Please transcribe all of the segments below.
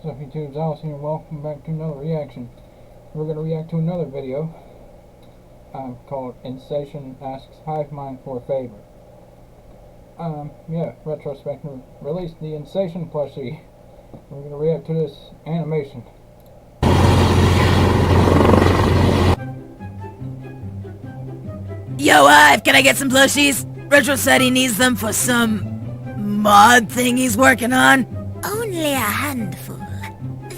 So if YouTube's Allison, and welcome back to another reaction. We're going to react to another video called Insatian Asks Hive Mind for a Favor. Retrospective released the Insatian plushie. We're going to react to this animation. Yo, Hive, can I get some plushies? Retro said he needs them for some mod thing he's working on. Only a handful.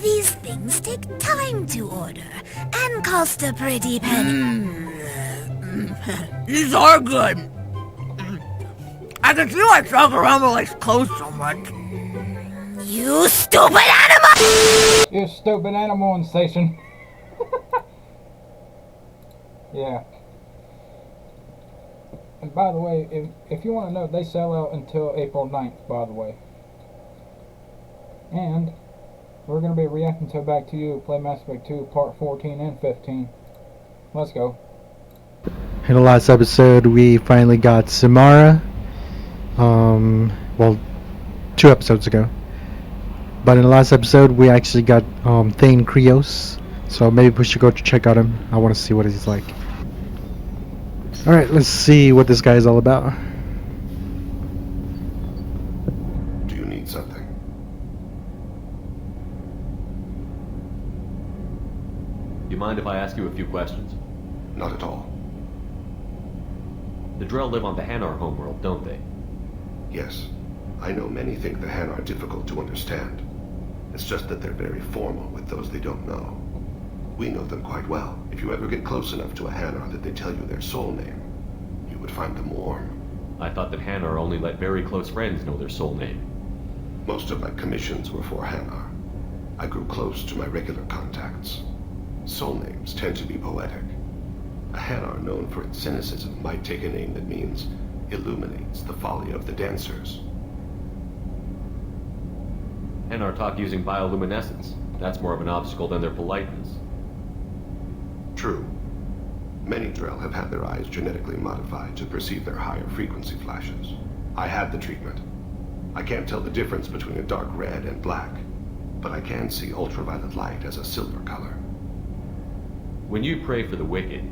These things take time to order and cost a pretty penny. These are good. I can see why Chocorama likes clothes so much. You stupid animal! You stupid animal, Insatian. Yeah. And by the way, if you want to know, they sell out until April 9th, by the way. And we're going to be reacting to Back to You, Play Mass Effect 2, Part 14 and 15. Let's go. In the last episode, we finally got Samara. Well, 2 episodes ago. But in the last episode, we actually got Thane Krios. So maybe we should go to check out him. I want to see what he's like. Alright, let's see what this guy is all about. Do you need something? Do you mind if I ask you a few questions? Not at all. The Drell live on the Hanar homeworld, don't they? Yes. I know many think the Han are difficult to understand. It's just that they're very formal with those they don't know. We know them quite well. If you ever get close enough to a Hanar that they tell you their soul name, you would find them warm. I thought that Hanar only let very close friends know their soul name. Most of my commissions were for Hanar. I grew close to my regular contacts. Soul names tend to be poetic. A Hanar known for its cynicism might take a name that means illuminates the folly of the dancers. Hanar talk using bioluminescence. That's more of an obstacle than their politeness. True. Many Drell have had their eyes genetically modified to perceive their higher frequency flashes. I had the treatment. I can't tell the difference between a dark red and black, but I can see ultraviolet light as a silver color. When you pray for the wicked,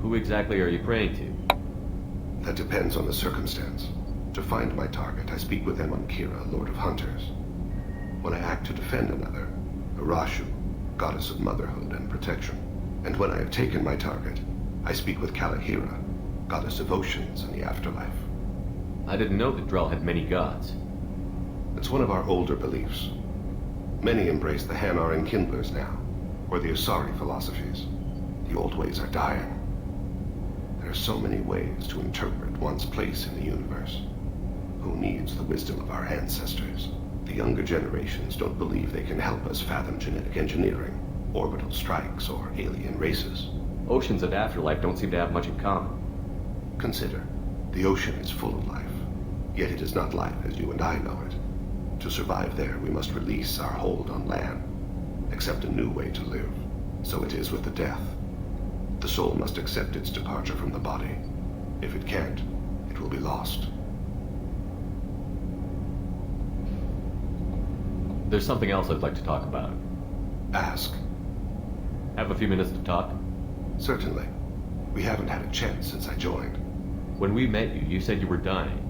who exactly are you praying to? That depends on the circumstance. To find my target, I speak with Kira, Lord of Hunters. When I act to defend another, Arashu, Goddess of Motherhood and Protection. And when I have taken my target, I speak with Kalahira, Goddess of Oceans and the Afterlife. I didn't know that Drell had many gods. It's one of our older beliefs. Many embrace the Hanar and Kindlers now, or the Asari philosophies. The old ways are dying. There are so many ways to interpret one's place in the universe. Who needs the wisdom of our ancestors? The younger generations don't believe they can help us fathom genetic engineering, orbital strikes, or alien races. Oceans and Afterlife don't seem to have much in common. Consider, the ocean is full of life, yet it is not life as you and I know it. To survive there, we must release our hold on land, accept a new way to live. So it is with the death. The soul must accept its departure from the body. If it can't, it will be lost. There's something else I'd like to talk about. Ask. Have a few minutes to talk? Certainly. We haven't had a chance since I joined. When we met you, you said you were dying.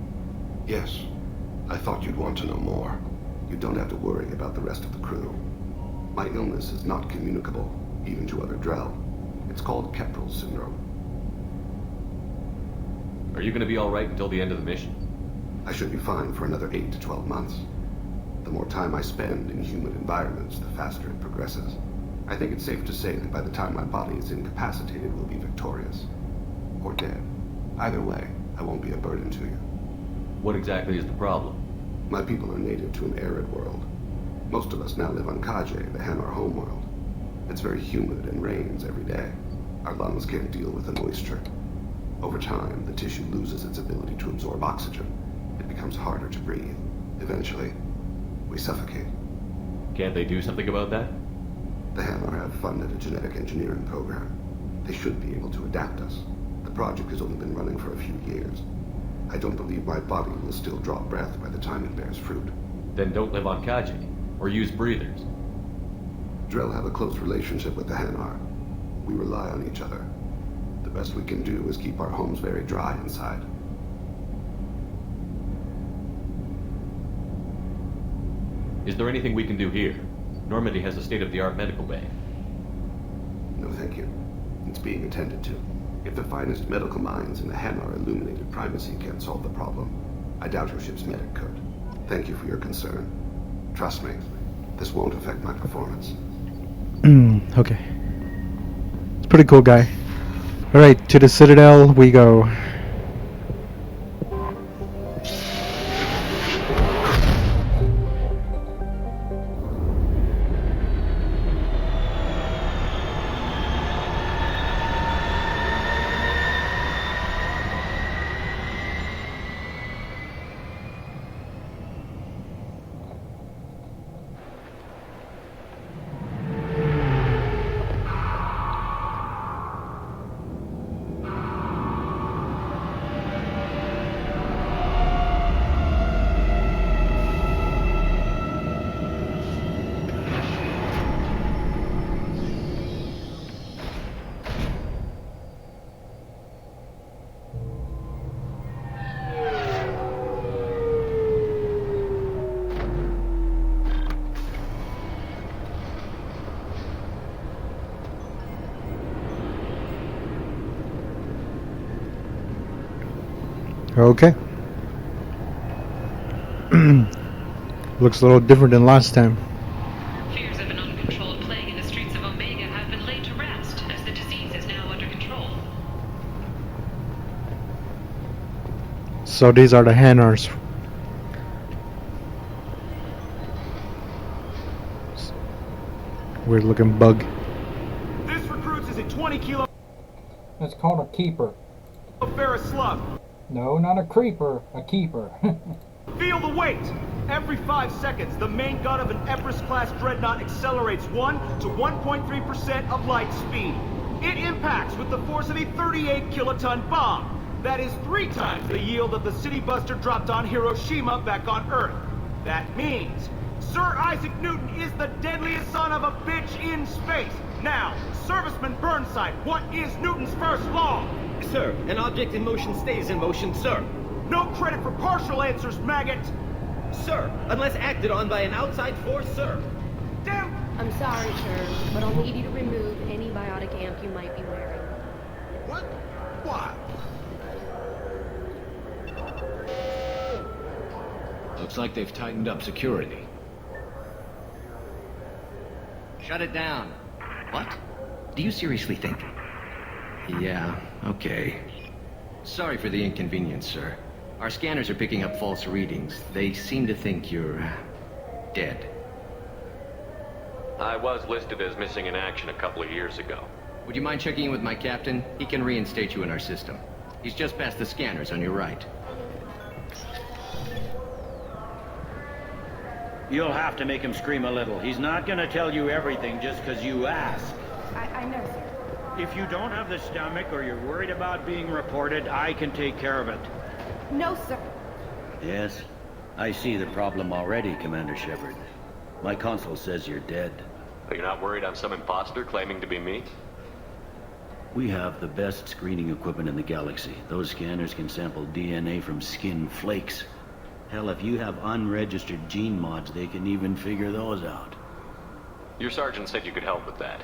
Yes. I thought you'd want to know more. You don't have to worry about the rest of the crew. My illness is not communicable, even to other Drell. It's called Keppel syndrome. Are you going to be alright until the end of the mission? I should be fine for another 8 to 12 months. The more time I spend in humid environments, the faster it progresses. I think it's safe to say that by the time my body is incapacitated, we'll be victorious. Or dead. Either way, I won't be a burden to you. What exactly is the problem? My people are native to an arid world. Most of us now live on Kaje, the Hanar homeworld. It's very humid and rains every day. Our lungs can't deal with the moisture. Over time, the tissue loses its ability to absorb oxygen. It becomes harder to breathe. Eventually, we suffocate. Can't they do something about that? The Hanar have funded a genetic engineering program. They should be able to adapt us. The project has only been running for a few years. I don't believe my body will still draw breath by the time it bears fruit. Then don't live on Kaji, or use breathers. Drell have a close relationship with the Hanar. We rely on each other. The best we can do is keep our homes very dry inside. Is there anything we can do here? Normandy has a state-of-the-art medical bay. No, thank you. It's being attended to. If the finest medical minds in the Hanar illuminated primacy can't solve the problem, I doubt your ship's medic could. Thank you for your concern. Trust me, this won't affect my performance. Okay. It's a pretty cool guy. Alright, to the Citadel we go. Okay. Looks a little different than last time. Fears of an uncontrolled plague in the streets of Omega have been laid to rest, as the disease is now under control. So these are the Hanars. Weird looking bug. This recruits is a 20-kilo That's called a keeper. ferrous slug. No, not a creeper, a keeper. Feel the weight! Every 5 seconds, the main gun of an Everest-class dreadnought accelerates 1 to 1.3% of light speed. It impacts with the force of a 38-kiloton bomb. That is 3 times the yield of the city buster dropped on Hiroshima back on Earth. That means Sir Isaac Newton is the deadliest son of a bitch in space. Now, Serviceman Burnside, what is Newton's first law? Sir, an object in motion stays in motion, sir. No credit for partial answers, maggot! Sir, unless acted on by an outside force, sir. Damn! I'm sorry, sir, but I'll need you to remove any biotic amp you might be wearing. What? Why? Looks like they've tightened up security. Shut it down. What? Do you seriously think? Yeah, okay. Sorry for the inconvenience, sir. Our scanners are picking up false readings. They seem to think you're dead. I was listed as missing in action a couple of years ago. Would you mind checking in with my captain? He can reinstate you in our system. He's just past the scanners on your right. You'll have to make him scream a little. He's not gonna tell you everything just because you ask. I know, sir. If you don't have the stomach or you're worried about being reported, I can take care of it. No, sir. Yes, I see the problem already, Commander Shepard. My console says you're dead. Are you not worried I'm some imposter claiming to be me? We have the best screening equipment in the galaxy. Those scanners can sample DNA from skin flakes. Hell, if you have unregistered gene mods, they can even figure those out. Your sergeant said you could help with that.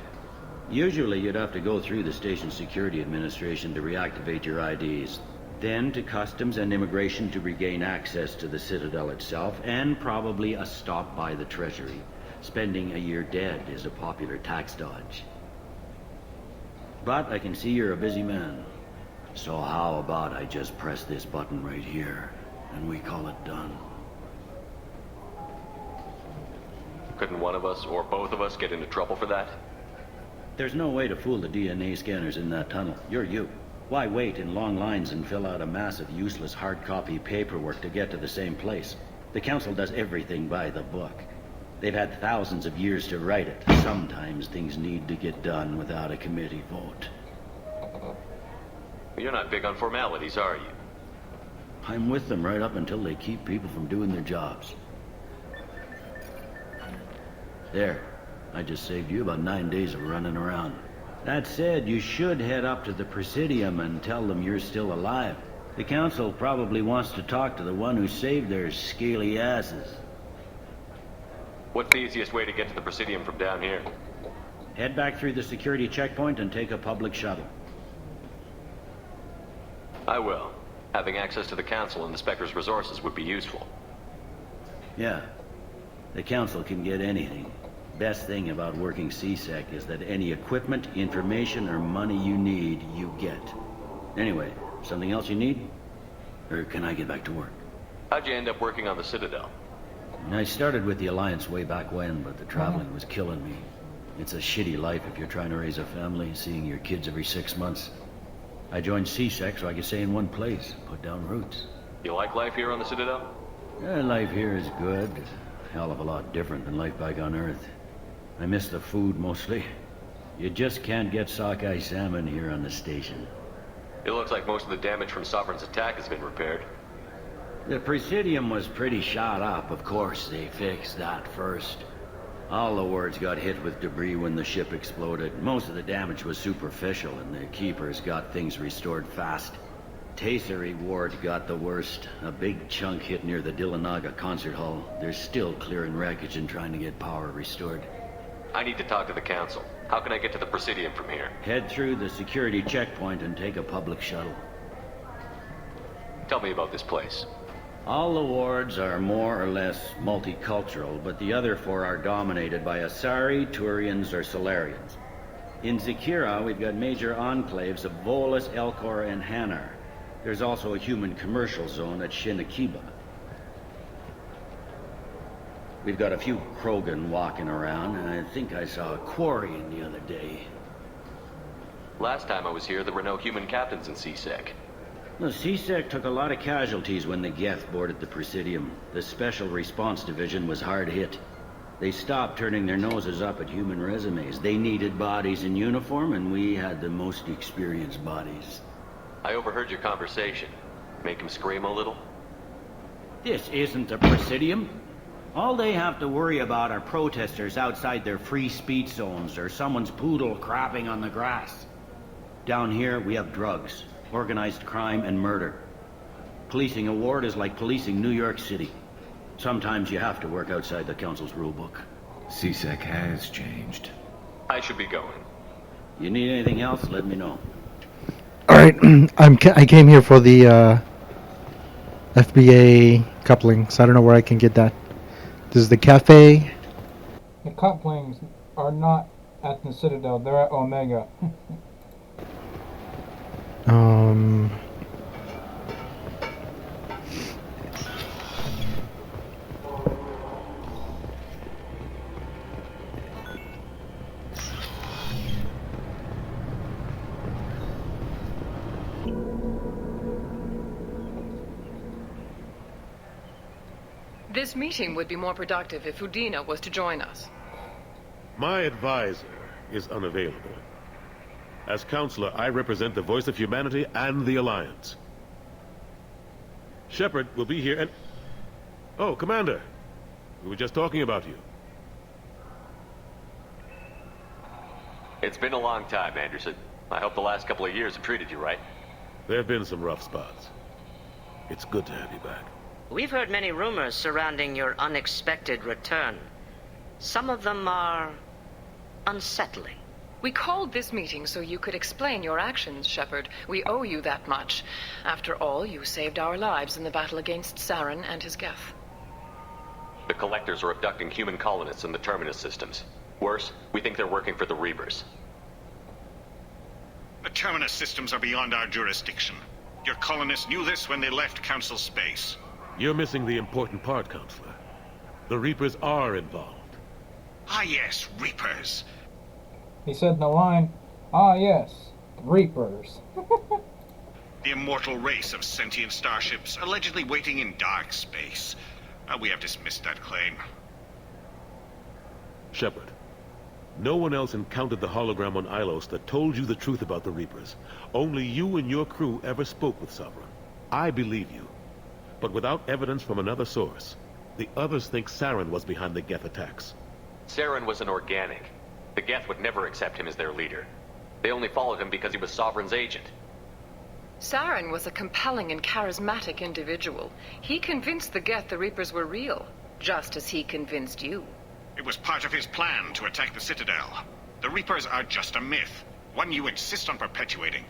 Usually you'd have to go through the Station Security Administration to reactivate your IDs. Then to Customs and Immigration to regain access to the Citadel itself, and probably a stop by the Treasury. Spending a year dead is a popular tax dodge. But I can see you're a busy man. So how about I just press this button right here, and we call it done? Couldn't one of us or both of us get into trouble for that? There's no way to fool the DNA scanners in that tunnel. You're you. Why wait in long lines and fill out a massive useless hard copy paperwork to get to the same place? The Council does everything by the book. They've had thousands of years to write it. Sometimes things need to get done without a committee vote. You're not big on formalities, are you? I'm with them right up until they keep people from doing their jobs. There. I just saved you about 9 days of running around. That said, you should head up to the Presidium and tell them you're still alive. The Council probably wants to talk to the one who saved their scaly asses. What's the easiest way to get to the Presidium from down here? Head back through the security checkpoint and take a public shuttle. I will. Having access to the Council and the Spectre's resources would be useful. Yeah. The Council can get anything. Best thing about working CSEC is that any equipment, information, or money you need, you get. Anyway, something else you need? Or can I get back to work? How'd you end up working on the Citadel? I started with the Alliance way back when, but the traveling was killing me. It's a shitty life if you're trying to raise a family, seeing your kids every 6 months. I joined CSEC so I could stay in one place, put down roots. You like life here on the Citadel? Life here is good. A hell of a lot different than life back on Earth. I miss the food mostly. You just can't get sockeye salmon here on the station. It looks like most of the damage from Sovereign's attack has been repaired. The Presidium was pretty shot up, of course. They fixed that first. All the wards got hit with debris when the ship exploded. Most of the damage was superficial, and the Keepers got things restored fast. Tasery Ward got the worst. A big chunk hit near the Dillanaga concert hall. They're still clearing wreckage and trying to get power restored. I need to talk to the Council. How can I get to the Presidium from here? Head through the security checkpoint and take a public shuttle. Tell me about this place. All the wards are more or less multicultural, but the other 4 are dominated by Asari, Turians, or Solarians. In Zakira, we've got major enclaves of Volus, Elcor, and Hanar. There's also a human commercial zone at Shinakiba. We've got a few Krogan walking around, and I think I saw a Quarian the other day. Last time I was here, there were no human captains in CSEC. The CSEC took a lot of casualties when the Geth boarded the Presidium. The Special Response Division was hard hit. They stopped turning their noses up at human resumes. They needed bodies in uniform, and we had the most experienced bodies. I overheard your conversation. Make him scream a little? This isn't the Presidium. All they have to worry about are protesters outside their free speech zones or someone's poodle crapping on the grass. Down here, we have drugs, organized crime, and murder. Policing a ward is like policing New York City. Sometimes you have to work outside the Council's rulebook. CSEC has changed. I should be going. You need anything else, let me know. Alright, I came here for the FBA couplings. I don't know where I can get that. This is the cafe. The couplings are not at the Citadel, they're at Omega. This meeting would be more productive if Udina was to join us. My advisor is unavailable. As counselor, I represent the voice of humanity and the Alliance. Shepard will be here and... Oh, Commander! We were just talking about you. It's been a long time, Anderson. I hope the last couple of years have treated you right. There have been some rough spots. It's good to have you back. We've heard many rumors surrounding your unexpected return. Some of them are unsettling. We called this meeting so you could explain your actions, Shepard. We owe you that much. After all, you saved our lives in the battle against Saren and his Geth. The Collectors are abducting human colonists in the Terminus systems. Worse, we think they're working for the Reapers. The Terminus systems are beyond our jurisdiction. Your colonists knew this when they left Council space. You're missing the important part, Counselor. The Reapers are involved. Ah yes, Reapers. He said in the line, ah yes, Reapers. The immortal race of sentient starships allegedly waiting in dark space. We have dismissed that claim. Shepard, no one else encountered the hologram on Ilos that told you the truth about the Reapers. Only you and your crew ever spoke with Sovereign. I believe you. But without evidence from another source, the others think Saren was behind the Geth attacks. Saren was an organic. The Geth would never accept him as their leader. They only followed him because he was Sovereign's agent. Saren was a compelling and charismatic individual. He convinced the Geth the Reapers were real, just as he convinced you. It was part of his plan to attack the Citadel. The Reapers are just a myth, one you insist on perpetuating.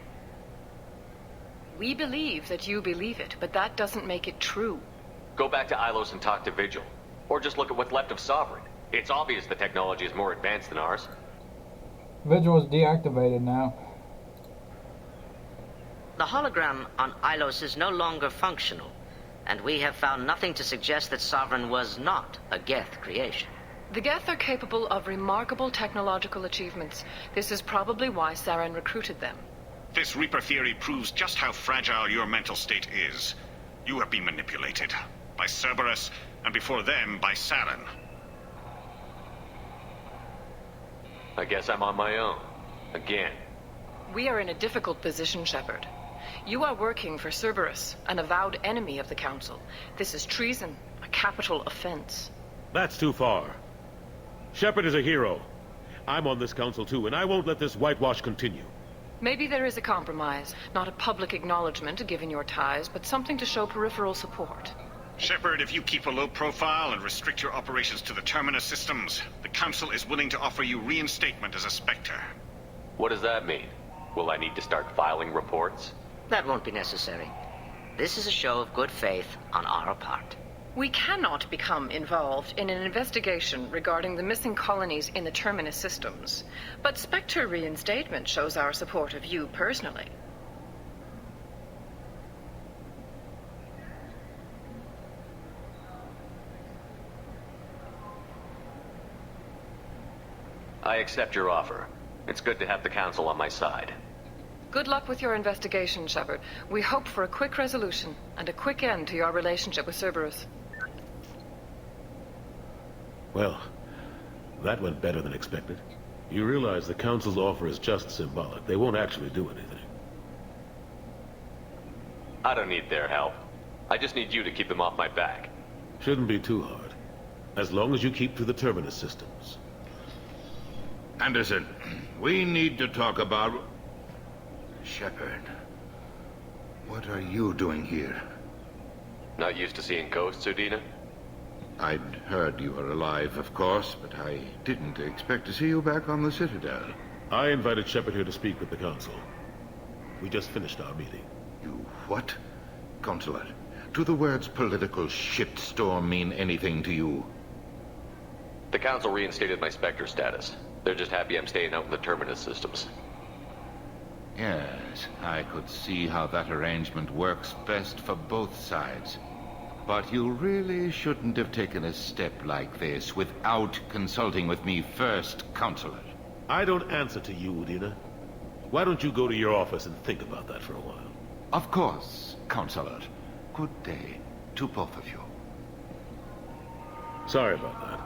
We believe that you believe it, but that doesn't make it true. Go back to Ilos and talk to Vigil. Or just look at what's left of Sovereign. It's obvious the technology is more advanced than ours. Vigil is deactivated now. The hologram on Ilos is no longer functional, and we have found nothing to suggest that Sovereign was not a Geth creation. The Geth are capable of remarkable technological achievements. This is probably why Saren recruited them. This Reaper theory proves just how fragile your mental state is. You have been manipulated. By Cerberus, and before them, by Saren. I guess I'm on my own. Again. We are in a difficult position, Shepard. You are working for Cerberus, an avowed enemy of the Council. This is treason, a capital offense. That's too far. Shepard is a hero. I'm on this council too, and I won't let this whitewash continue. Maybe there is a compromise. Not a public acknowledgement given your ties, but something to show peripheral support. Shepard, if you keep a low profile and restrict your operations to the Terminus systems, the Council is willing to offer you reinstatement as a Spectre. What does that mean? Will I need to start filing reports? That won't be necessary. This is a show of good faith on our part. We cannot become involved in an investigation regarding the missing colonies in the Terminus systems, but Spectre reinstatement shows our support of you personally. I accept your offer. It's good to have the Council on my side. Good luck with your investigation, Shepard. We hope for a quick resolution and a quick end to your relationship with Cerberus. Well, that went better than expected. You realize the Council's offer is just symbolic. They won't actually do anything. I don't need their help. I just need you to keep them off my back. Shouldn't be too hard. As long as you keep to the Terminus systems. Anderson, we need to talk about... Shepard, what are you doing here? Not used to seeing ghosts, Udina? I'd heard you were alive, of course, but I didn't expect to see you back on the Citadel. I invited Shepard here to speak with the Council. We just finished our meeting. You what? Consular, do the words political shitstorm mean anything to you? The Council reinstated my Spectre status. They're just happy I'm staying out in the Terminus systems. Yes, I could see how that arrangement works best for both sides. But you really shouldn't have taken a step like this without consulting with me first, Counselor. I don't answer to you, Udina. Why don't you go to your office and think about that for a while? Of course, Counselor. Good day to both of you. Sorry about that.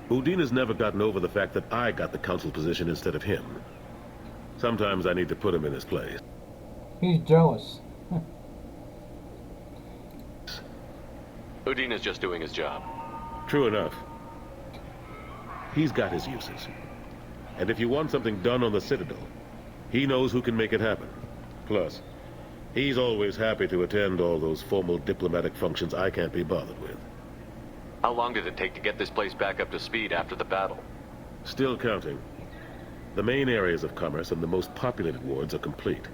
Udina's never gotten over the fact that I got the Council position instead of him. Sometimes I need to put him in his place. He's jealous. Udina's just doing his job. True enough. He's got his uses. And if you want something done on the Citadel, he knows who can make it happen. Plus, he's always happy to attend all those formal diplomatic functions I can't be bothered with. How long did it take to get this place back up to speed after the battle? Still counting. The main areas of commerce and the most populated wards are complete.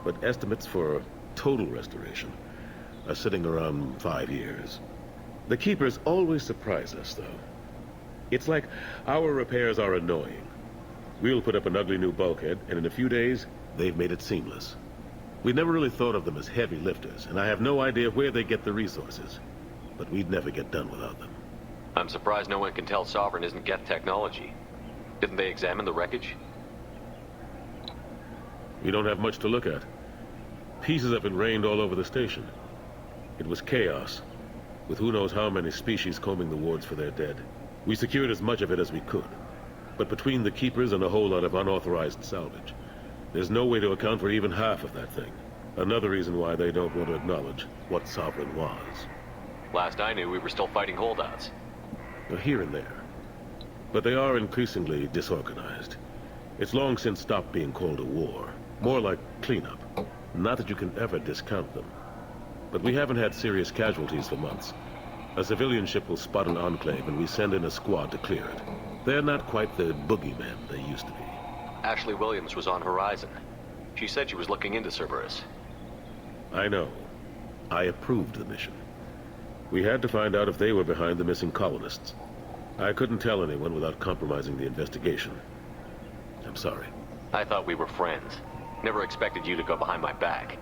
But estimates for total restoration are sitting around 5 years. The Keepers always surprise us, though. It's like our repairs are annoying. We'll put up an ugly new bulkhead, and in a few days, they've made it seamless. We never really thought of them as heavy lifters, and I have no idea where they get the resources. But we'd never get done without them. I'm surprised no one can tell Sovereign isn't Geth technology. Didn't they examine the wreckage? We don't have much to look at. Pieces have been rained all over the station. It was chaos, with who knows how many species combing the wards for their dead. We secured as much of it as we could. But between the Keepers and a whole lot of unauthorized salvage, there's no way to account for even half of that thing. Another reason why they don't want to acknowledge what Sovereign was. Last I knew, we were still fighting holdouts. Here and there. But they are increasingly disorganized. It's long since stopped being called a war. More like cleanup. Not that you can ever discount them. But we haven't had serious casualties for months. A civilian ship will spot an enclave and we send in a squad to clear it. They're not quite the boogeymen they used to be. Ashley Williams was on Horizon. She said she was looking into Cerberus. I know. I approved the mission. We had to find out if they were behind the missing colonists. I couldn't tell anyone without compromising the investigation. I'm sorry. I thought we were friends. Never expected you to go behind my back.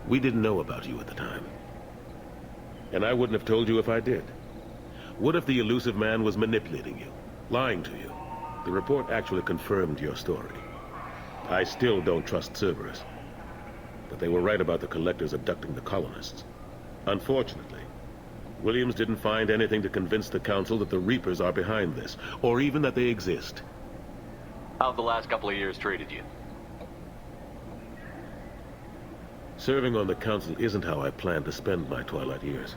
We didn't know about you at the time. And I wouldn't have told you if I did. What if the elusive man was manipulating you? Lying to you? The report actually confirmed your story. I still don't trust Cerberus. But they were right about the collectors abducting the colonists. Unfortunately, Williams didn't find anything to convince the Council that the Reapers are behind this, or even that they exist. How have the last couple of years treated you? Serving on the Council isn't how I plan to spend my twilight years.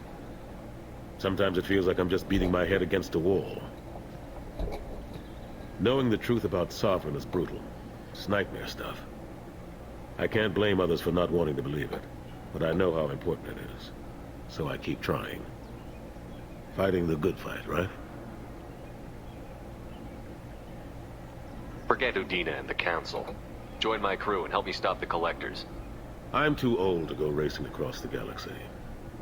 Sometimes it feels like I'm just beating my head against a wall. Knowing the truth about Sovereign is brutal. It's nightmare stuff. I can't blame others for not wanting to believe it, but I know how important it is. So I keep trying. Fighting the good fight, right? Forget Udina and the Council. Join my crew and help me stop the collectors. I'm too old to go racing across the galaxy.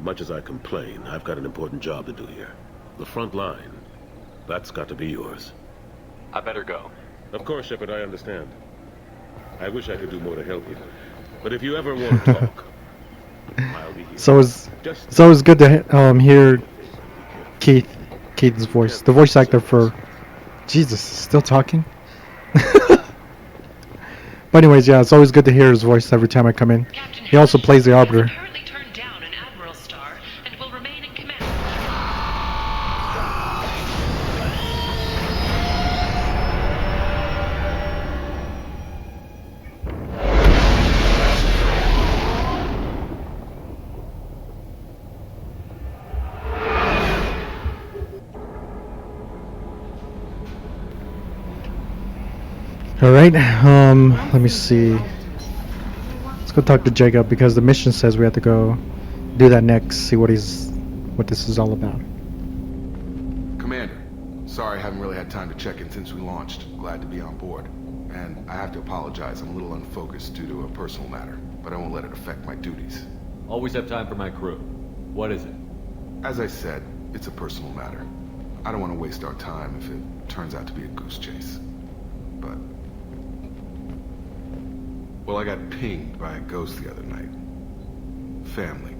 Much as I complain, I've got an important job to do here. The front line. That's got to be yours. I better go. Of course, Shepard, I understand. I wish I could do more to help you. But if you ever want to talk, I'll be here. So it's good to hear Keith's voice. The voice actor for Jesus, still talking? But anyways, yeah, it's always good to hear his voice every time I come in. He also plays the Arbiter. Alright, let me see. Let's go talk to Jacob because the mission says we have to go do that next, see what this is all about. Commander, sorry I haven't really had time to check in since we launched. Glad to be on board. And I have to apologize, I'm a little unfocused due to a personal matter, but I won't let it affect my duties. Always have time for my crew. What is it? As I said, it's a personal matter. I don't want to waste our time if it turns out to be a goose chase. But... well, I got pinged by a ghost the other night. Family.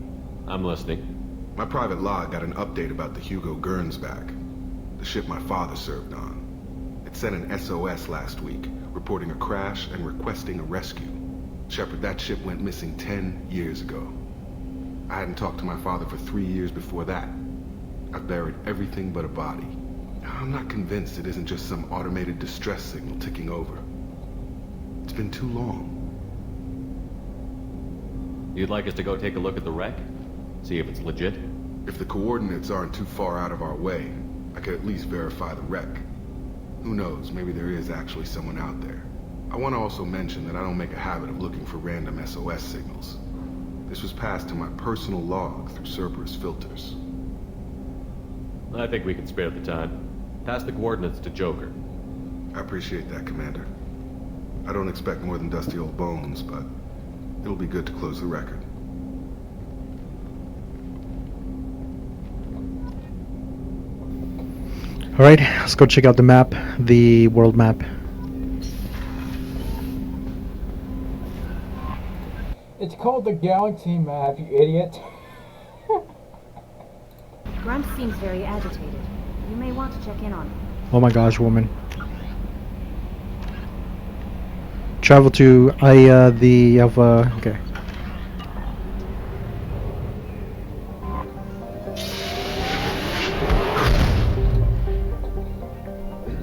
I'm listening. My private log got an update about the Hugo Gernsback, the ship my father served on. It sent an SOS last week, reporting a crash and requesting a rescue. Shepard, that ship went missing 10 years ago. I hadn't talked to my father for 3 years before that. I've buried everything but a body. I'm not convinced it isn't just some automated distress signal ticking over. It's been too long. You'd like us to go take a look at the wreck? See if it's legit? If the coordinates aren't too far out of our way, I could at least verify the wreck. Who knows, maybe there is actually someone out there. I want to also mention that I don't make a habit of looking for random SOS signals. This was passed to my personal log through Cerberus filters. I think we can spare the time. Pass the coordinates to Joker. I appreciate that, Commander. I don't expect more than dusty old bones, but it'll be good to close the record. Alright, let's go check out the map, the world map. It's called the Galaxy Map, you idiot. Grunt seems very agitated. You may want to check in on him. Oh my gosh, woman. Travel to the Alpha. Okay.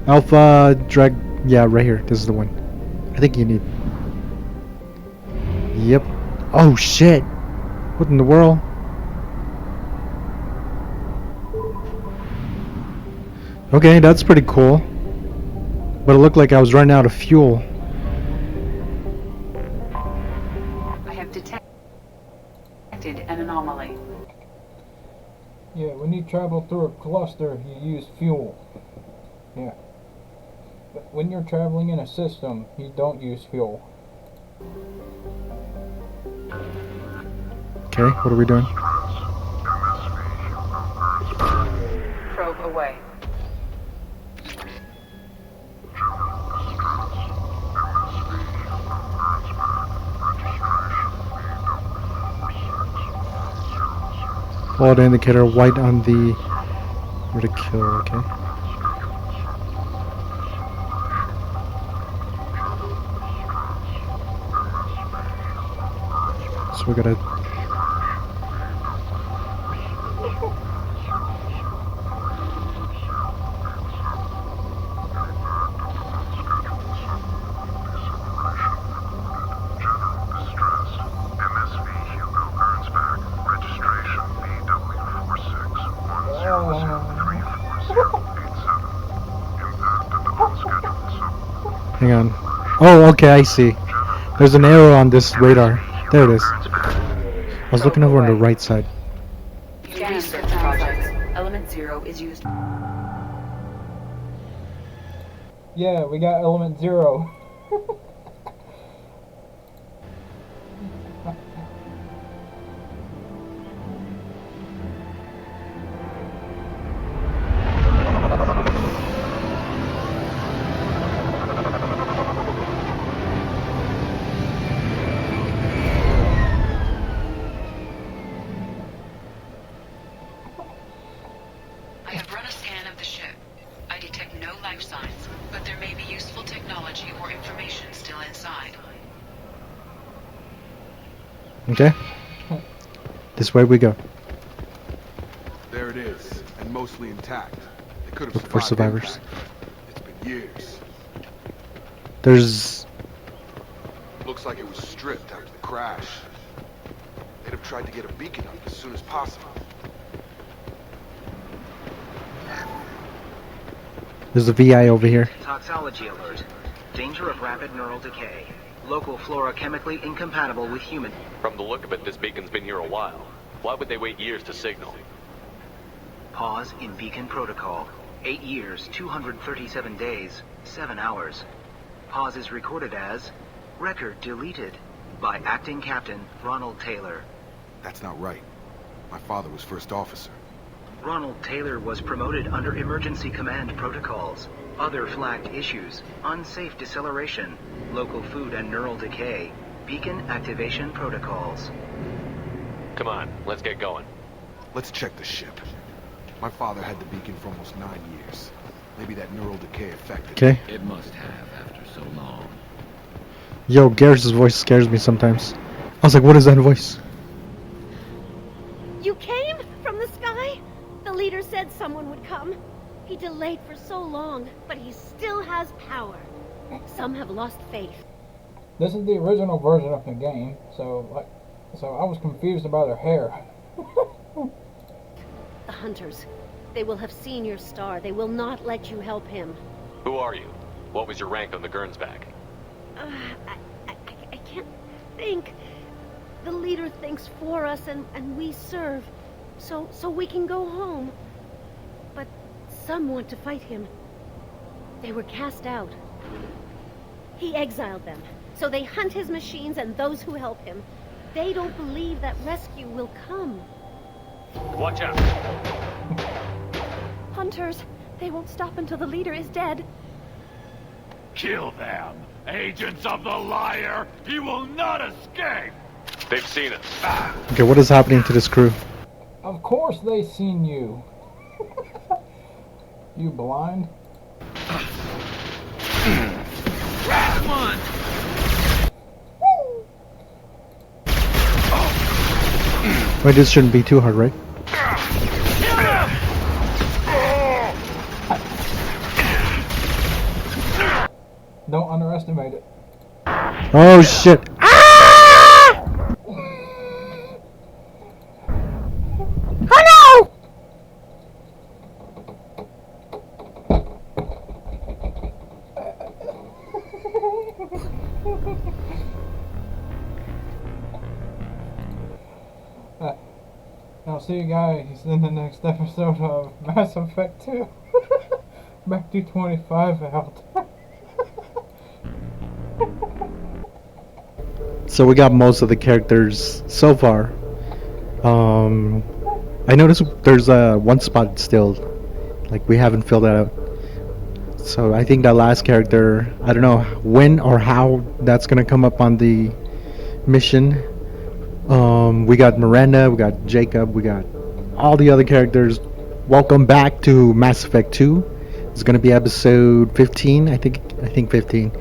Alpha drag. Yeah, right here. This is the one. I think you need. Yep. Oh shit! What in the world? Okay, that's pretty cool. But it looked like I was running out of fuel. I have detected an anomaly. Yeah, when you travel through a cluster, you use fuel. Yeah. But when you're traveling in a system, you don't use fuel. Okay, what are we doing? Probe away. Auto indicator white on the Ridiculed, okay. So we gotta... Hang on. Oh, okay, I see. There's an arrow on this radar. There it is. I was looking over on the right side. Research projects. Element 0 is used. Yeah, we got element 0. I have run a scan of the ship. I detect no life signs, but there may be useful technology or information still inside. Okay. This way we go. There it is, and mostly intact. They could have Look for survived survivors. impact. It's been years. There's... Looks like it was stripped after the crash. They'd have tried to get a beacon up as soon as possible. There's a VI over here. Toxology alert. Danger of rapid neural decay. Local flora chemically incompatible with human. From the look of it, this beacon's been here a while. Why would they wait years to signal? Pause in beacon protocol. 8 years, 237 days, 7 hours. Pause is recorded as record deleted by acting captain Ronald Taylor. That's not right. My father was first officer. Ronald Taylor was promoted under emergency command protocols. Other flagged issues: unsafe deceleration, local food and neural decay, beacon activation protocols. Come on, let's get going. Let's check the ship. My father had the beacon for almost 9 years. Maybe that neural decay affected Okay. It must have after so long. Yo, Garrus's voice scares me sometimes. I was like, what is that voice? You came from the sky? The leader said someone would come. He delayed for so long, but he still has power. Some have lost faith. This is the original version of the game, so I was confused about her hair. The hunters. They will have seen your star. They will not let you help him. Who are you? What was your rank on the Gernsback? I can't think. The leader thinks for us and we serve. So we can go home. But some want to fight him. They were cast out. He exiled them. So they hunt his machines and those who help him. They don't believe that rescue will come. Watch out! Hunters, they won't stop until the leader is dead. Kill them! Agents of the liar! He will not escape! They've seen us. Okay, what is happening to this crew? Of course they seen you. You blind? Grab one! Wait, this shouldn't be too hard, right? Don't underestimate it. Oh shit! Oh no! I'll see you guys in the next episode of Mass Effect 2. Back to 25 out. So we got most of the characters so far. I noticed there's one spot still, like we haven't filled that out. So I think that last character, I don't know when or how that's gonna come up on the mission. We got Miranda, we got Jacob, we got all the other characters. Welcome back to Mass Effect 2. It's gonna be episode 15, I think 15.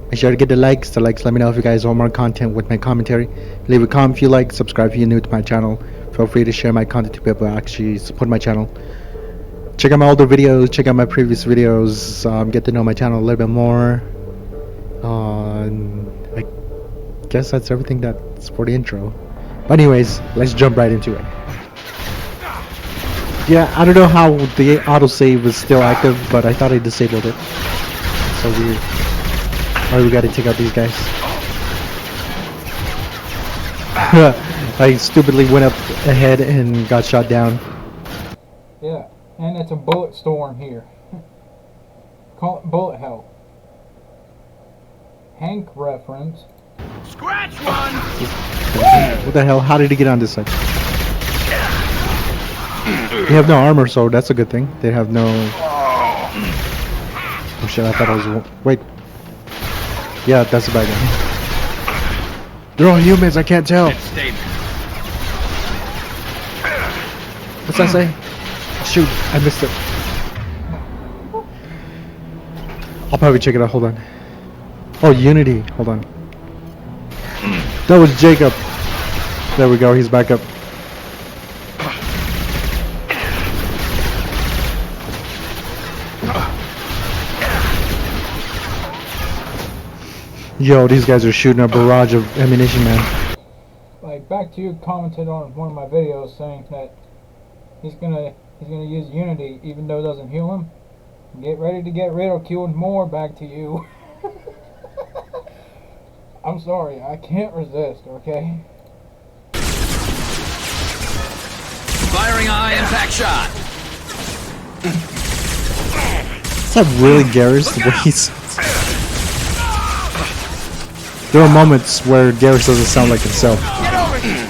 Make sure to get the likes. Let me know if you guys want more content with my commentary. Leave a comment if you like. Subscribe if you're new to my channel. Feel free to share my content to people who actually support my channel. Check out my older videos. Check out my previous videos. Get to know my channel a little bit more. I guess that's everything that's for the intro. But anyways, let's jump right into it. Yeah, I don't know how the autosave is still active, but I thought I disabled it. So weird. Alright, we gotta take out these guys. I stupidly went up ahead and got shot down. Yeah, and it's a bullet storm here. Call it bullet hell. Hank reference. Scratch one! What the hell? How did he get on this side? They have no armor, so that's a good thing. They have no... Oh shit, I thought I was... Wait. Yeah, that's a bad guy. They're all humans, I can't tell. What's that say? Shoot, I missed it. I'll probably check it out, hold on. Oh, Unity, hold on. That was Jacob. There we go, he's back up. Yo, these guys are shooting a barrage of ammunition, man. Like, back to you commented on one of my videos saying that he's gonna use Unity even though it doesn't heal him. Get ready to get ridiculed more. Back to you. I'm sorry, I can't resist, okay? Firing a high impact shot. Is that really Garrus the way he's... There are moments where Garrus doesn't sound like himself. Get over here.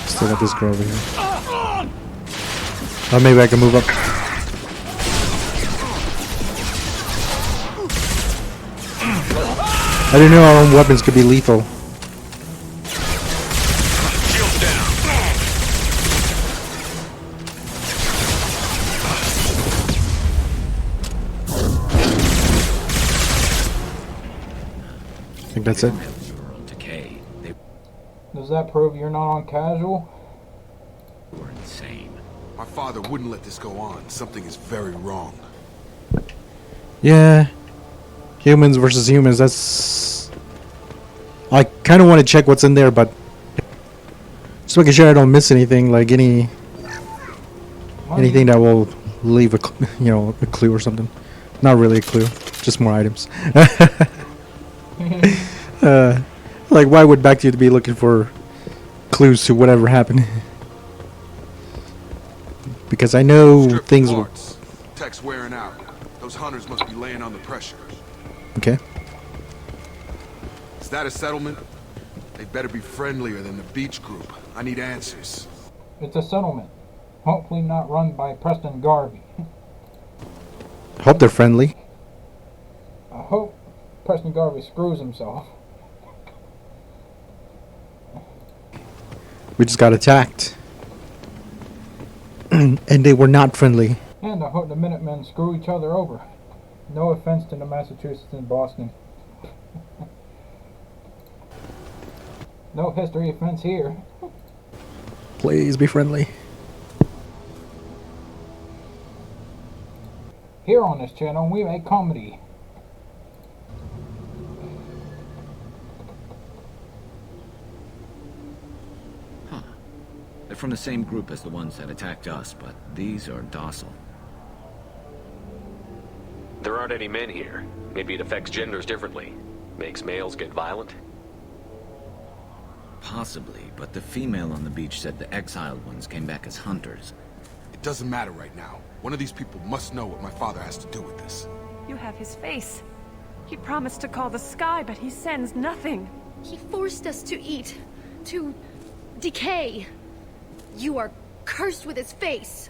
Still got this girl over here. Oh, maybe I can move up. I didn't know our own weapons could be lethal. I think that's it. Does that prove you're not on casual? We're insane. My father wouldn't let this go on. Something is very wrong. Yeah. Humans versus humans, that's... I kind of want to check what's in there, but... Just making sure I don't miss anything, like anything that will leave a, a clue or something. Not really a clue, just more items. Like, why would Back to You be looking for clues to whatever happened? Because I know things will... Tech's wearing out. Those hunters must be laying on the pressure. Okay. Is that a settlement? They better be friendlier than the beach group. I need answers. It's a settlement. Hopefully not run by Preston Garvey. I hope they're friendly. I hope Preston Garvey screws himself. We just got attacked. And they were not friendly. And I hope the Minutemen screw each other over. No offense to the Massachusetts and Boston. No history offense here. Please be friendly. Here on this channel, we make comedy. They're from the same group as the ones that attacked us, but these are docile. There aren't any men here. Maybe it affects genders differently. Makes males get violent? Possibly, but the female on the beach said the exiled ones came back as hunters. It doesn't matter right now. One of these people must know what my father has to do with this. You have his face. He promised to call the sky, but he sends nothing. He forced us to eat, to decay. You are cursed with his face.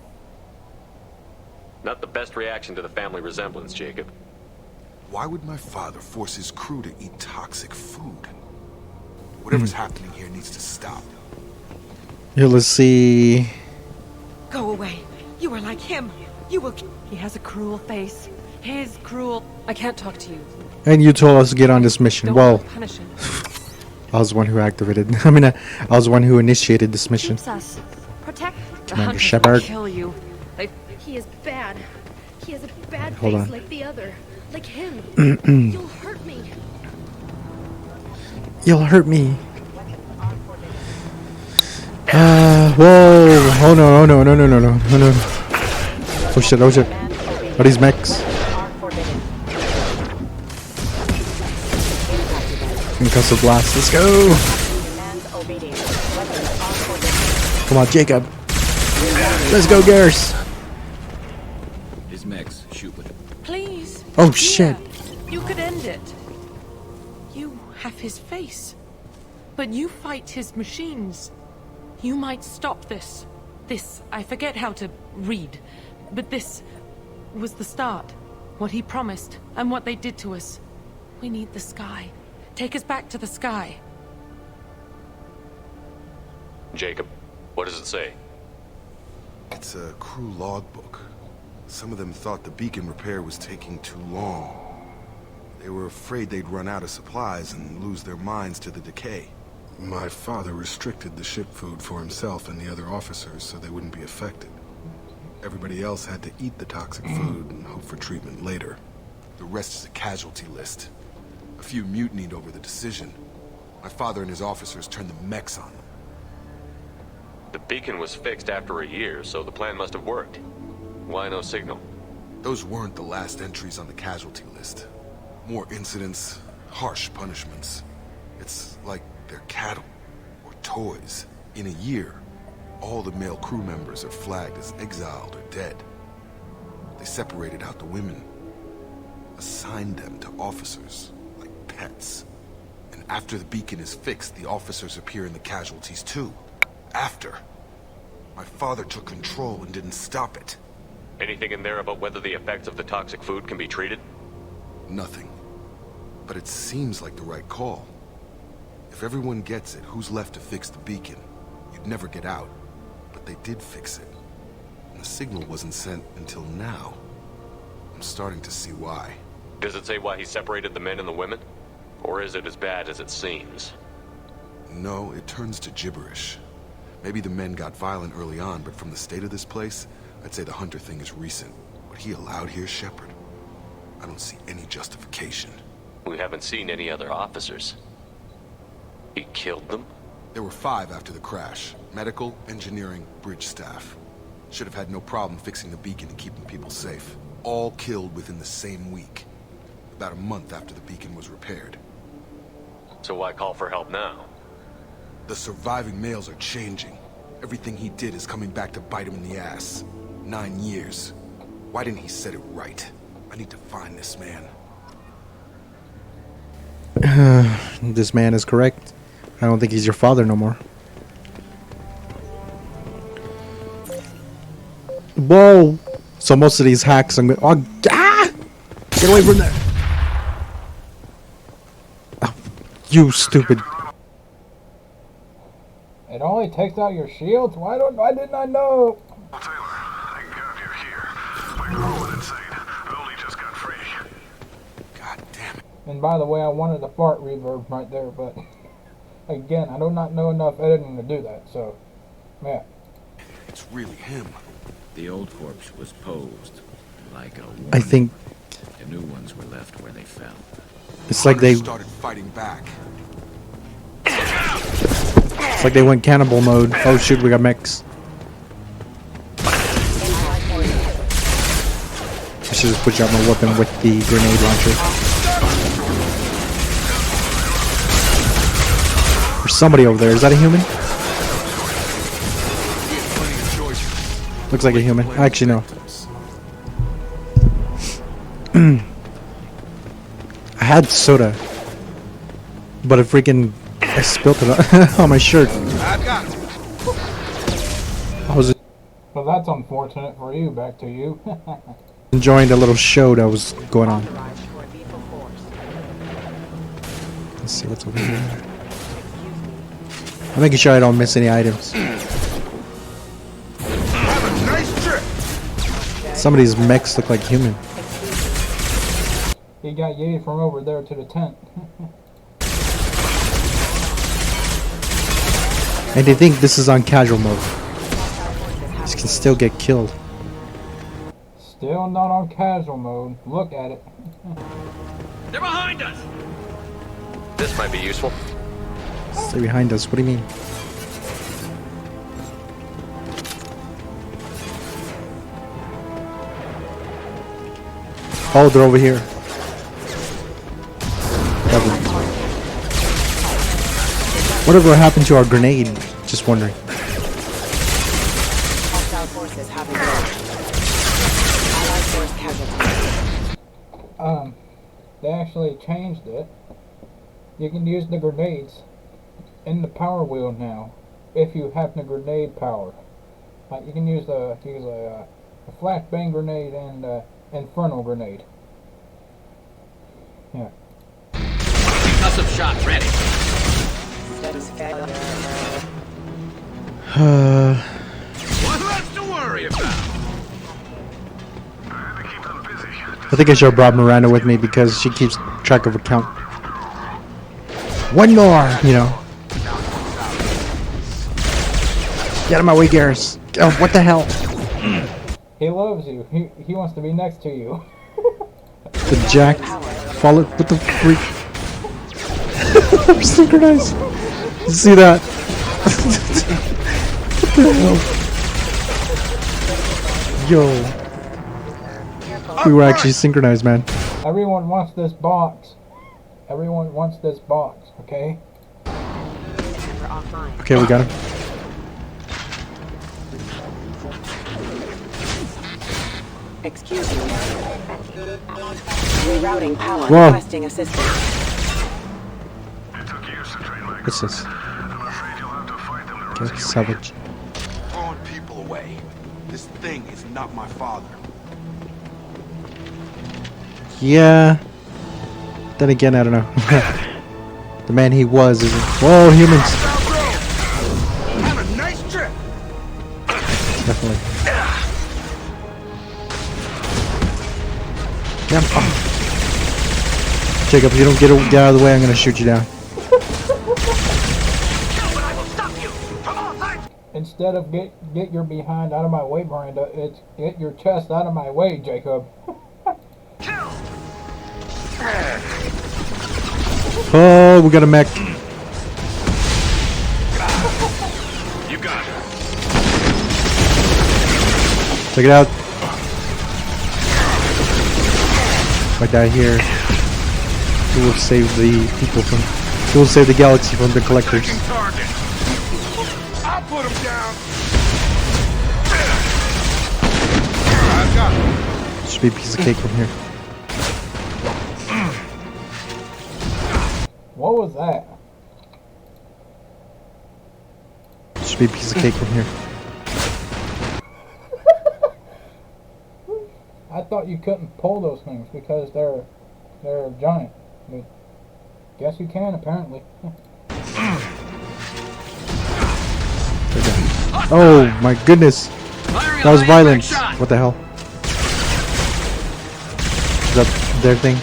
Not the best reaction to the family resemblance, Jacob. Why would my father force his crew to eat toxic food? Whatever's happening here needs to stop. Here, let's see. Go away. You are like him. You will. He has a cruel face. His cruel. I can't talk to you. And you told us to get on this mission. Well, Punish him. I was the one who activated. I mean, I was the one who initiated this mission. Keeps us. Protect. The Commander hunters Shepard. will kill you. He is bad. He has a bad Hold face on. like the other. Like him. You'll hurt me. You'll hurt me. Whoa. Oh no, oh no, no, no, no, no, no, no. Oh shit, oh shit. Are these mechs? Concussive blast, let's go! Come on, Jacob. Let's go, Garrus. His mechs, shoot with it. Please. Oh Here. shit. You could end it. You have his face. But you fight his machines. You might stop this. This, I forget how to read. But this was the start. What he promised, and what they did to us. We need the sky. Take us back to the sky. Jacob, what does it say? It's a crew logbook. Some of them thought the beacon repair was taking too long. They were afraid they'd run out of supplies and lose their minds to the decay. My father restricted the ship food for himself and the other officers so they wouldn't be affected. Everybody else had to eat the toxic food and hope for treatment later. The rest is a casualty list. A few mutinied over the decision. My father and his officers turned the mechs on them. The beacon was fixed after a year, so the plan must have worked. Why no signal? Those weren't the last entries on the casualty list. More incidents, harsh punishments. It's like they're cattle or toys. In a year, all the male crew members are flagged as exiled or dead. They separated out the women, assigned them to officers like pets. And after the beacon is fixed, the officers appear in the casualties too. After. My father took control and didn't stop it. Anything in there about whether the effects of the toxic food can be treated? Nothing. But it seems like the right call. If everyone gets it, who's left to fix the beacon? You'd never get out. But they did fix it. And the signal wasn't sent until now. I'm starting to see why. Does it say why he separated the men and the women? Or is it as bad as it seems? No, it turns to gibberish. Maybe the men got violent early on, but from the state of this place, I'd say the hunter thing is recent. What he allowed here, Shepard, I don't see any justification. We haven't seen any other officers. He killed them? There were 5 after the crash. Medical, engineering, bridge staff. Should have had no problem fixing the beacon and keeping people safe. All killed within the same week. About a month after the beacon was repaired. So why call for help now? The surviving males are changing. Everything he did is coming back to bite him in the ass. 9 years. Why didn't he set it right? I need to find this man. This man is correct. I don't think he's your father no more. Whoa! So most of these hacks, I'm gonna. Oh, ah! Get away from there! Oh, you stupid. It only takes out your shields? Why didn't I know? God damn it. And by the way, I wanted the fart reverb right there, but again, I do not know enough editing to do that, so yeah. It's really him. The old corpse was posed like a woman. I think The new ones were left where they fell. it's like they started fighting back. It's like they went cannibal mode. Oh shoot, we got mechs. I should just switch out my weapon with the grenade launcher. There's somebody over there. Is that a human? Looks like a human. Actually, no. I had soda, but I spilled it on my shirt. I was Well, that's unfortunate for you. Back to you. enjoying the little show that was going on. Let's see what's over here. I'm making sure I don't miss any items. Some of these mechs look like human. He got yeeted from over there to the tent. And they think this is on casual mode. This can still get killed. Still not on casual mode. Look at it. They're behind us! This might be useful. Stay behind us. What do you mean? Oh, they're over here. Whatever happened to our grenade? Just wondering. They actually changed it. You can use the grenades in the power wheel now, if you have the grenade power. Like you can use a flashbang grenade and infernal grenade. Yeah. Custom shots ready. What's left to worry about? I think I should have brought Miranda with me because she keeps track of a count. One more, you know. Get out of my way, Garrus. Oh, what the hell? He loves you. He wants to be next to you. The jack. Follow. What the freak? I'm synchronized. You see that? What the hell? Yo. We were actually synchronized, man. Everyone wants this box. Everyone wants this box, okay? Okay, we got him. Excuse me. Rerouting power. Whoa. Requesting assistance. What's this? Okay, salvage. Throwing people away. This thing is not my father. Yeah. Then again, I don't know. The man he was isn't. Whoa, humans. Have a nice trip. Definitely. Yeah. Oh. Jacob, if you don't get out of the way, I'm gonna shoot you down. Instead of get your behind out of my way, Miranda, it's get your chest out of my way, Jacob. Oh, we got a mech. You got it. Check it out. If I die here, who will save the people from? Who will save the galaxy from the collectors? I'll put him down. Should be a piece of cake from here. What was that? Should be a piece of cake from here. I thought you couldn't pull those things because they're giant. But guess you can apparently. Oh my goodness! That was violence. What the hell? Is that their thing?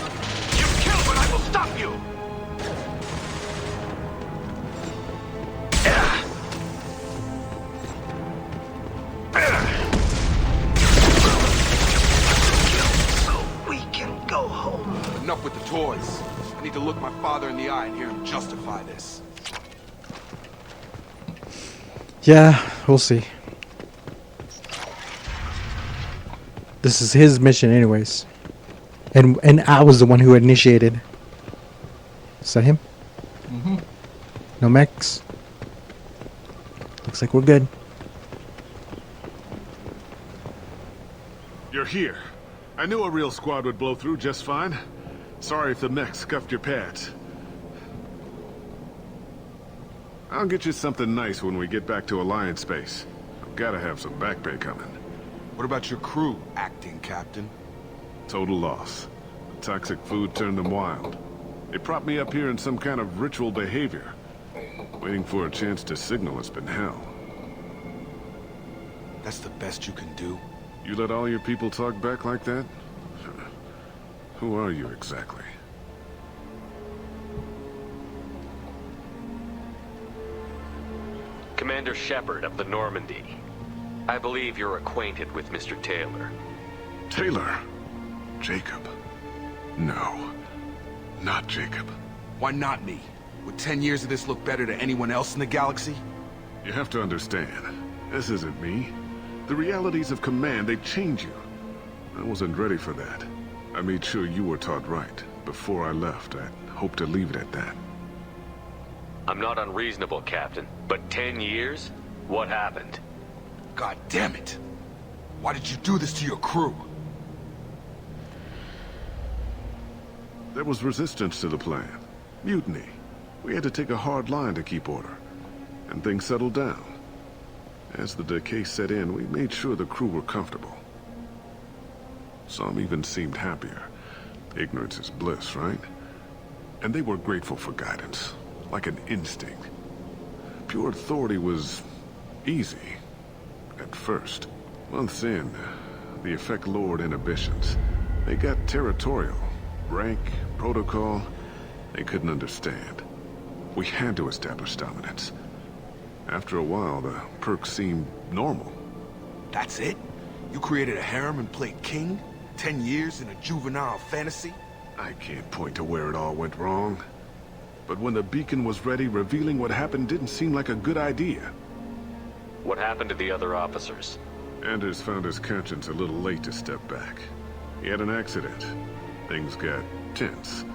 Enough with the toys. I need to look my father in the eye and hear him justify this. Yeah, we'll see. This is his mission anyways. And I was the one who initiated. Is that him? Mm-hmm. No mechs? Looks like we're good. You're here. I knew a real squad would blow through just fine. Sorry if the mech scuffed your pads. I'll get you something nice when we get back to Alliance space. I've gotta have some back pay coming. What about your crew, acting captain? Total loss. The toxic food turned them wild. They propped me up here in some kind of ritual behavior. Waiting for a chance to signal has been hell. That's the best you can do? You let all your people talk back like that? Who are you exactly? Commander Shepard of the Normandy. I believe you're acquainted with Mr. Taylor. Taylor? Jacob? No. Not Jacob. Why not me? Would 10 years of this look better to anyone else in the galaxy? You have to understand, this isn't me. The realities of command, they change you. I wasn't ready for that. I made sure you were taught right. Before I left, I hoped to leave it at that. I'm not unreasonable, Captain, but 10 years? What happened? God damn it! Why did you do this to your crew? There was resistance to the plan. Mutiny. We had to take a hard line to keep order. And things settled down. As the decay set in, we made sure the crew were comfortable. Some even seemed happier. Ignorance is bliss, right? And they were grateful for guidance, like an instinct. Pure authority was easy, at first. Months in, the effect lowered inhibitions. They got territorial. Rank, protocol, they couldn't understand. We had to establish dominance. After a while, the perks seemed normal. That's it? You created a harem and played king? 10 years in a juvenile fantasy? I can't point to where it all went wrong. But when the beacon was ready, revealing what happened didn't seem like a good idea. What happened to the other officers? Anders found his conscience a little late to step back. He had an accident. Things got tense.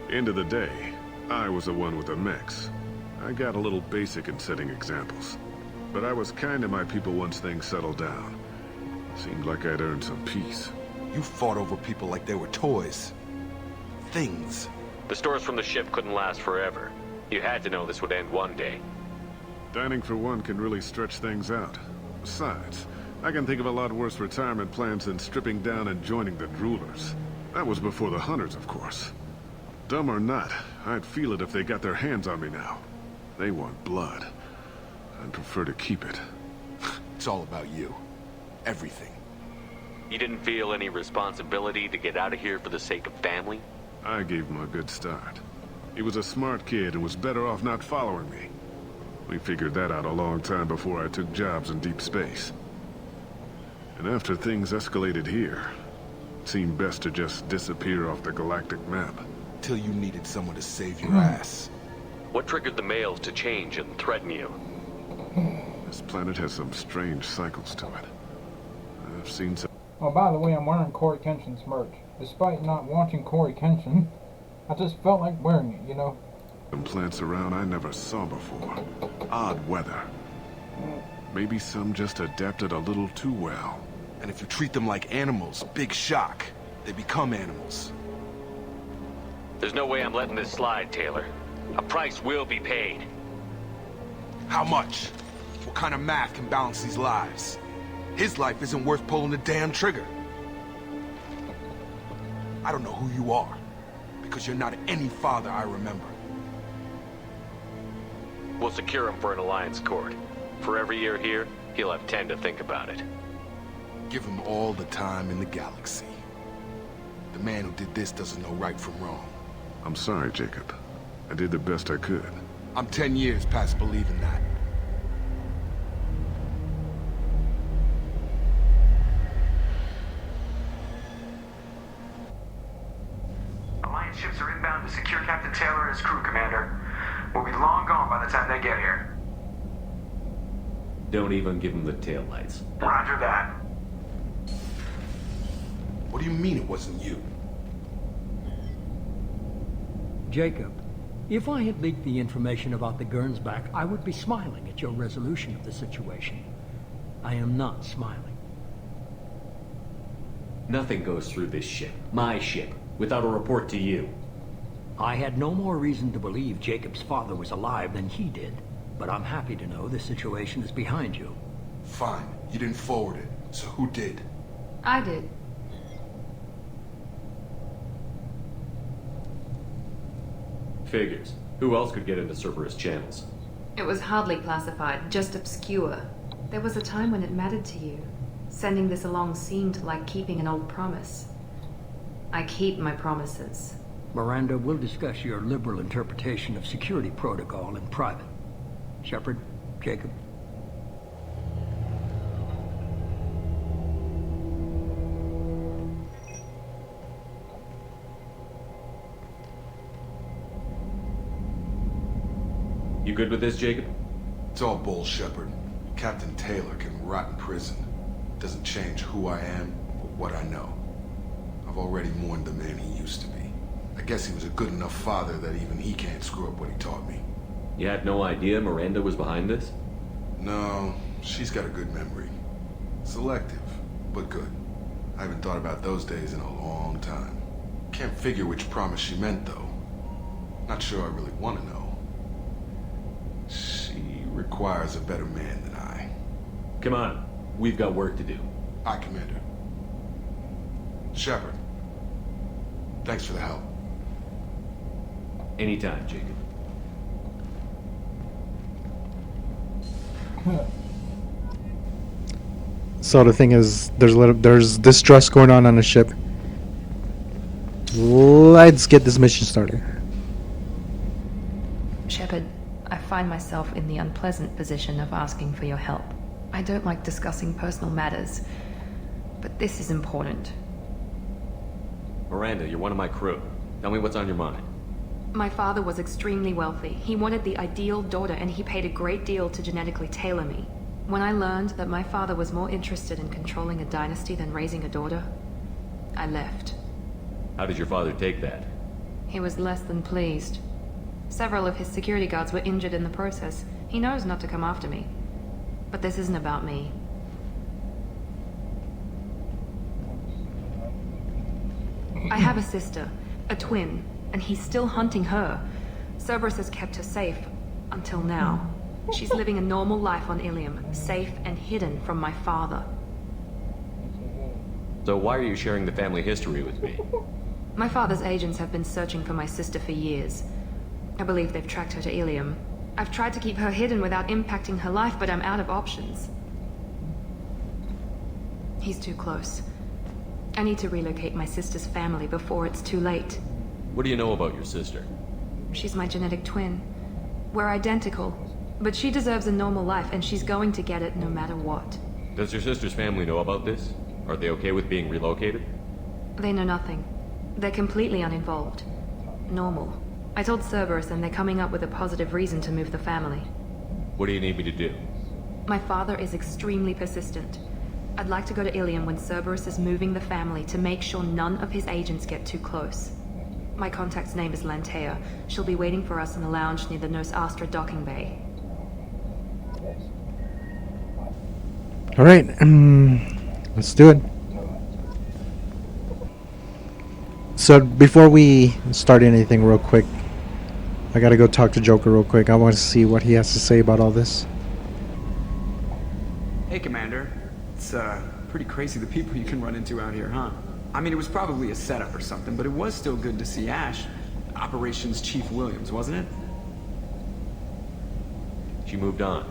End of the day, I was the one with the mechs. I got a little basic in setting examples. But I was kind to my people once things settled down. Seemed like I'd earned some peace. You fought over people like they were toys. Things. The stores from the ship couldn't last forever. You had to know this would end one day. Dining for one can really stretch things out. Besides, I can think of a lot worse retirement plans than stripping down and joining the droolers. That was before the hunters, of course. Dumb or not, I'd feel it if they got their hands on me now. They want blood. I'd prefer to keep it. It's all about you. Everything. You didn't feel any responsibility to get out of here for the sake of family? I gave him a good start. He was a smart kid and was better off not following me. We figured that out a long time before I took jobs in deep space. And after things escalated here, it seemed best to just disappear off the galactic map. Till you needed someone to save your ass. What triggered the males to change and threaten you? This planet has some strange cycles to it. I've seen some... Oh, by the way, I'm wearing Corey Kenshin's merch. Despite not watching Corey Kenshin, I just felt like wearing it, you know? Some plants around I never saw before. Odd weather. Maybe some just adapted a little too well. And if you treat them like animals, big shock. They become animals. There's no way I'm letting this slide, Taylor. A price will be paid. How much? What kind of math can balance these lives? His life isn't worth pulling the damn trigger. I don't know who you are, because you're not any father I remember. We'll secure him for an Alliance court. For every year here, he'll have 10 to think about it. Give him all the time in the galaxy. The man who did this doesn't know right from wrong. I'm sorry, Jacob. I did the best I could. I'm 10 years past believing that. Alliance ships are inbound to secure Captain Taylor and his crew, Commander. We'll be long gone by the time they get here. Don't even give him the taillights. Roger that. What do you mean it wasn't you? Jacob, if I had leaked the information about the Gernsback, I would be smiling at your resolution of the situation. I am not smiling. Nothing goes through this ship, my ship, without a report to you. I had no more reason to believe Jacob's father was alive than he did, but I'm happy to know the situation is behind you. Fine, you didn't forward it, so who did? I did. Figures. Who else could get into Cerberus channels? It was hardly classified, just obscure. There was a time when it mattered to you. Sending this along seemed like keeping an old promise. I keep my promises. Miranda, we'll discuss your liberal interpretation of security protocol in private. Shepard, Jacob. You good with this, Jacob? It's all bull, Shepard. Captain Taylor can rot in prison. Doesn't change who I am or what I know. I've already mourned the man he used to be. I guess he was a good enough father that even he can't screw up what he taught me. You had no idea Miranda was behind this? No, she's got a good memory. Selective, but good. I haven't thought about those days in a long time. Can't figure which promise she meant, though. Not sure I really want to know. She requires a better man than I. Come on, we've got work to do. Aye, Commander. Shepard, thanks for the help. Anytime, Jacob. So the thing is, there's distress going on the ship. Let's get this mission started. Shepard, I find myself in the unpleasant position of asking for your help. I don't like discussing personal matters, but this is important. Miranda, you're one of my crew. Tell me what's on your mind. My father was extremely wealthy. He wanted the ideal daughter, and he paid a great deal to genetically tailor me. When I learned that my father was more interested in controlling a dynasty than raising a daughter, I left. How did your father take that? He was less than pleased. Several of his security guards were injured in the process. He knows not to come after me. But this isn't about me. I have a sister, a twin, and he's still hunting her. Cerberus has kept her safe, until now. She's living a normal life on Ilium, safe and hidden from my father. So why are you sharing the family history with me? My father's agents have been searching for my sister for years. I believe they've tracked her to Ilium. I've tried to keep her hidden without impacting her life, but I'm out of options. He's too close. I need to relocate my sister's family before it's too late. What do you know about your sister? She's my genetic twin. We're identical, but she deserves a normal life, and she's going to get it no matter what. Does your sister's family know about this? Are they okay with being relocated? They know nothing. They're completely uninvolved. Normal. I told Cerberus, and they're coming up with a positive reason to move the family. What do you need me to do? My father is extremely persistent. I'd like to go to Ilium when Cerberus is moving the family to make sure none of his agents get too close. My contact's name is Lantea. She'll be waiting for us in the lounge near the Nos Astra docking bay. Alright, let's do it. So before we start anything real quick, I gotta go talk to Joker real quick. I want to see what he has to say about all this. Hey, Commander. It's pretty crazy the people you can run into out here, huh? I mean, it was probably a setup or something, but it was still good to see Ash. Operations Chief Williams, wasn't it? She moved on.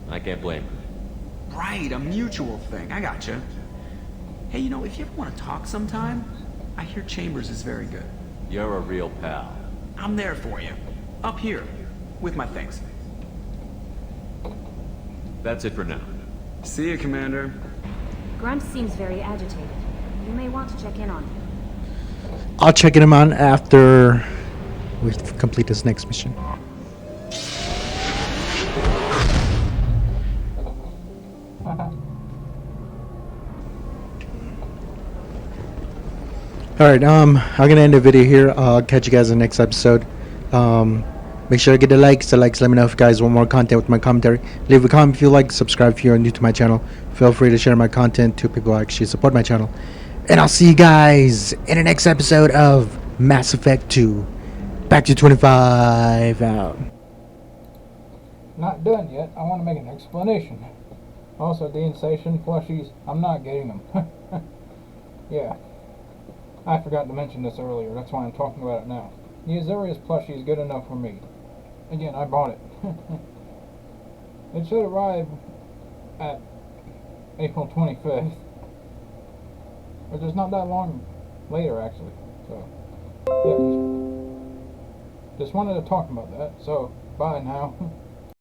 I can't blame her. Right, a mutual thing. I gotcha. Hey, you know, if you ever want to talk sometime, I hear Chambers is very good. You're a real pal. I'm there for you. Up here, with my things. That's it for now. See you, Commander. Grunt seems very agitated. You may want to check in on him. I'll check him on after we complete this next mission. Alright, I'm gonna end the video here. I'll catch you guys in the next episode. Make sure to get the likes. Let me know if you guys want more content with my commentary. Leave a comment if you like, subscribe if you're new to my channel. Feel free to share my content to people who actually support my channel. And I'll see you guys in the next episode of Mass Effect 2. Back to 25 out. Not done yet. I want to make an explanation. Also, the Insatian plushies, I'm not getting them. Yeah. I forgot to mention this earlier. That's why I'm talking about it now. The Azurius plushie is good enough for me. Again, I bought it. It should arrive at April 25th. Which is not that long later, actually. So, yeah. Just wanted to talk about that. So, bye now.